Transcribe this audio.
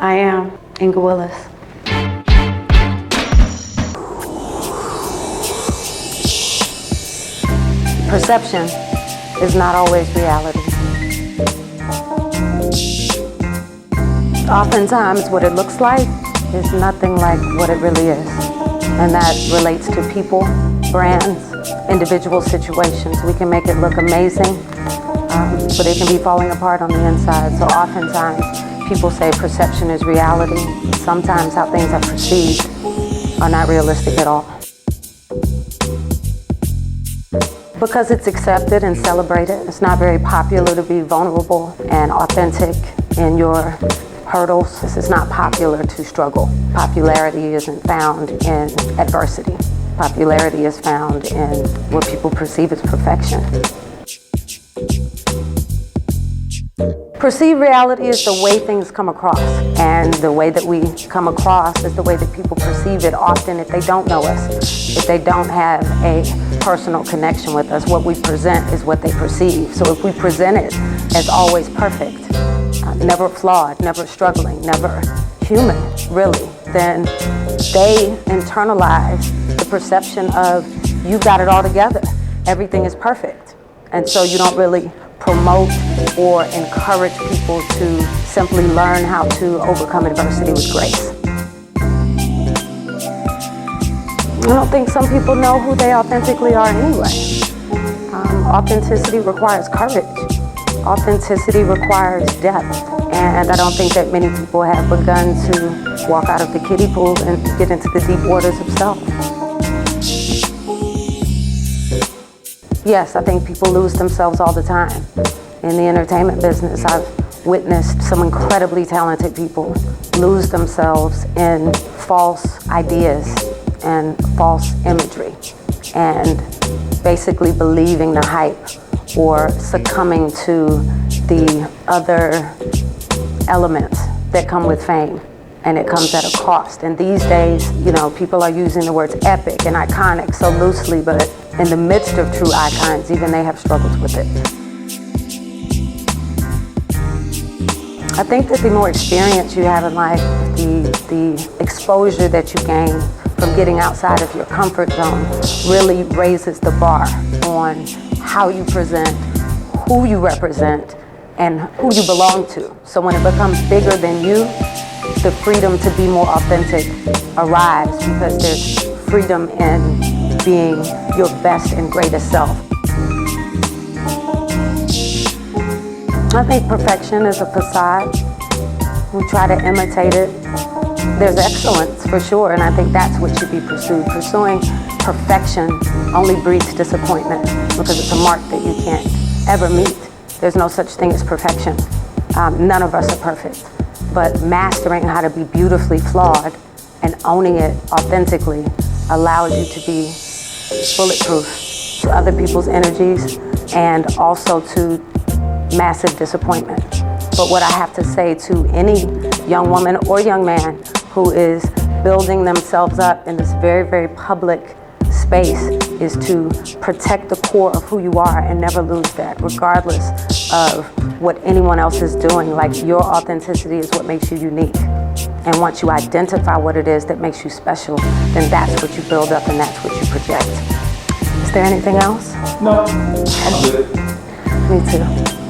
I am Inga Willis. Perception is not always reality. Oftentimes what it looks like is nothing like what it really is. And that relates to people, brands, individual situations. We can make it look amazing, but it can be falling apart on the inside. So oftentimes people say perception is reality. Sometimes how things are perceived are not realistic at all. Because it's accepted and celebrated, it's not very popular to be vulnerable and authentic in your hurdles. It's not popular to struggle. Popularity isn't found in adversity. Popularity is found in what people perceive as perfection. Perceived reality is the way things come across, and the way that we come across is the way that people perceive it often if they don't know us, if they don't have a personal connection with us. What we present is what they perceive. So if we present it as always perfect, never flawed, never struggling, never human, really, then they internalize the perception of you got it all together. Everything is perfect. And so you don't really promote or encourage people to simply learn how to overcome adversity with grace. I don't think some people know who they authentically are anyway. Authenticity requires courage. Authenticity requires depth. And I don't think that many people have begun to walk out of the kiddie pool and get into the deep waters of self. Yes, I think people lose themselves all the time. In the entertainment business, I've witnessed some incredibly talented people lose themselves in false ideas and false imagery, and basically believing the hype or succumbing to the other elements that come with fame. And it comes at a cost. And these days, people are using the words epic and iconic so loosely, but in the midst of true icons, even they have struggles with it. I think that the more experience you have in life, the exposure that you gain from getting outside of your comfort zone really raises the bar on how you present, who you represent, and who you belong to. So when it becomes bigger than you, the freedom to be more authentic arrives, because there's freedom in being your best and greatest self. I think perfection is a facade. We try to imitate it. There's excellence for sure, and I think that's what should be pursued. Pursuing perfection only breeds disappointment because it's a mark that you can't ever meet. There's no such thing as perfection. None of us are perfect. But mastering how to be beautifully flawed and owning it authentically allows you to be bulletproof to other people's energies and also to massive disappointment. But what I have to say to any young woman or young man who is building themselves up in this very, very public space is to protect the core of who you are and never lose that, regardless of what anyone else is doing. Like, your authenticity is what makes you unique. And once you identify what it is that makes you special, then that's what you build up and that's what you project. Is there anything else? No, I'm good. Me too.